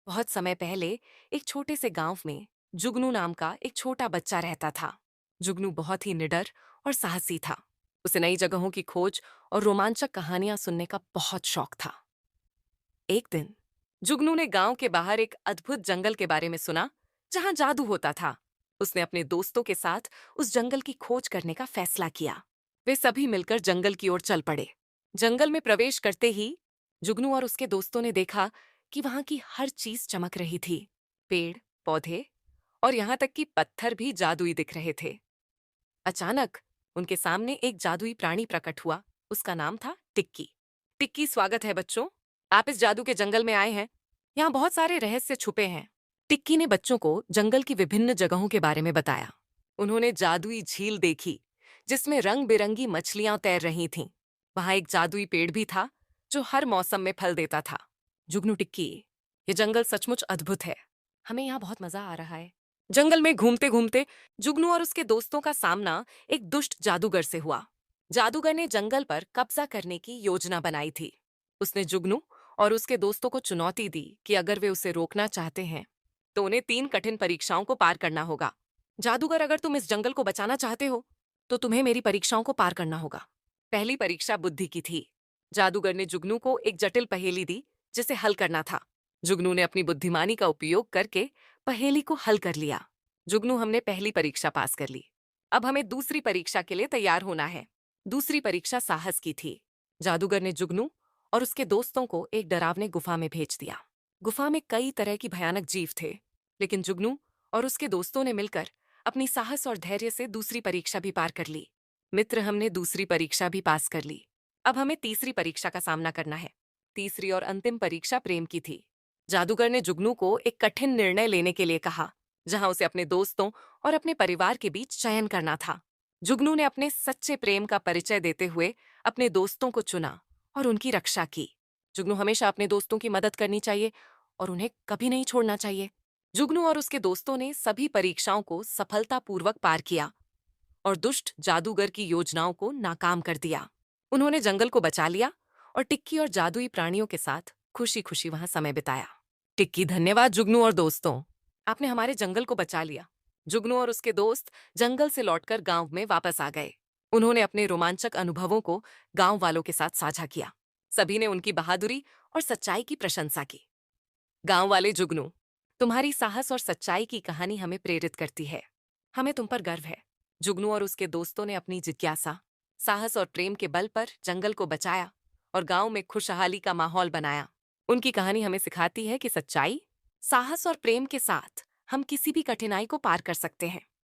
बहुत समय पहले एक छोटे से गांव में जुगनू नाम का एक छोटा बच्चा रहता था। जुगनू बहुत ही निडर और साहसी था। उसे नई जगहों की खोज और रोमांचक कहानियां सुनने का बहुत शौक था। एक दिन जुगनू ने गांव के बाहर एक अद्भुत जंगल के बारे में सुना, जहां जादू होता था। उसने अपने दोस्तों के साथ उस जंगल की खोज करने का फैसला किया। वे सभी मिलकर जंगल की ओर चल पड़े। जंगल में प्रवेश करते ही जुगनू और उसके दोस्तों ने देखा कि वहां की हर चीज चमक रही थी। पेड़, पौधे और यहां तक कि पत्थर भी जादुई दिख रहे थे। अचानक उनके सामने एक जादुई प्राणी प्रकट हुआ। उसका नाम था टिक्की। टिक्की, स्वागत है बच्चों। आप इस जादू के जंगल में आए हैं। यहाँ बहुत सारे रहस्य छुपे हैं। टिक्की ने बच्चों को जंगल की विभिन्न जगहों के बारे में बताया। उन्होंने जादुई झील देखी, जिसमें रंग बिरंगी मछलियां तैर रही थीं। वहां एक जादुई पेड़ भी था, जो हर मौसम में फल देता था। जुगनू, टिक्की, ये जंगल सचमुच अद्भुत है। हमें यहाँ बहुत मजा आ रहा है। जंगल में घूमते घूमते जुगनू और उसके दोस्तों का सामना एक दुष्ट जादूगर से हुआ। जादूगर ने जंगल पर कब्जा करने की योजना बनाई थी। उसने जुगनू और उसके दोस्तों को चुनौती दी कि अगर वे उसे रोकना चाहते हैं तो उन्हें 3 कठिन परीक्षाओं को पार करना होगा। जादूगर, अगर तुम इस जंगल को बचाना चाहते हो तो तुम्हें मेरी परीक्षाओं को पार करना होगा। पहली परीक्षा बुद्धि की थी। जादूगर ने जुगनू को एक जटिल पहेली दी, जिसे हल करना था। जुगनू ने अपनी बुद्धिमानी का उपयोग करके पहेली को हल कर लिया। जुगनू, हमने पहली परीक्षा पास कर ली। अब हमें दूसरी परीक्षा के लिए तैयार होना है। दूसरी परीक्षा साहस की थी। जादूगर ने जुगनू और उसके दोस्तों को एक डरावने गुफा में भेज दिया। गुफा में कई तरह की भयानक जीव थे, लेकिन जुगनू और उसके दोस्तों ने मिलकर अपनी साहस और धैर्य से दूसरी परीक्षा भी पार कर ली। मित्र, हमने दूसरी परीक्षा भी पास कर ली। अब हमें तीसरी परीक्षा का सामना करना है। तीसरी और अंतिम परीक्षा प्रेम की थी। जादूगर ने जुगनू को एक कठिन निर्णय लेने के लिए कहा, जहां उसे अपने दोस्तों और अपने परिवार के बीच चयन करना था। जुगनू ने अपने सच्चे प्रेम का परिचय देते हुए अपने दोस्तों को चुना और उनकी रक्षा की। जुगनू, हमेशा अपने दोस्तों की मदद करनी चाहिए और उन्हें कभी नहीं छोड़ना चाहिए। जुगनू और उसके दोस्तों ने सभी परीक्षाओं को सफलतापूर्वक पार किया और दुष्ट जादूगर की योजनाओं को नाकाम कर दिया। उन्होंने जंगल को बचा लिया और टिक्की और जादुई प्राणियों के साथ खुशी खुशी वहां समय बिताया। टिक्की, धन्यवाद। जुगनू और दोस्तों, आपने हमारे जंगल को बचा लिया। जुगनू और उसके दोस्त जंगल से लौटकर गांव में वापस आ गए। उन्होंने अपने रोमांचक अनुभवों को गांव वालों के साथ साझा किया। सभी ने उनकी बहादुरी और सच्चाई की प्रशंसा की। गांव वाले, जुगनू, तुम्हारी साहस और सच्चाई की कहानी हमें प्रेरित करती है। हमें तुम पर गर्व है। जुगनू और उसके दोस्तों ने अपनी जिज्ञासा, साहस और प्रेम के बल पर जंगल को बचाया और गांव में खुशहाली का माहौल बनाया। उनकी कहानी हमें सिखाती है कि सच्चाई, साहस और प्रेम के साथ हम किसी भी कठिनाई को पार कर सकते हैं।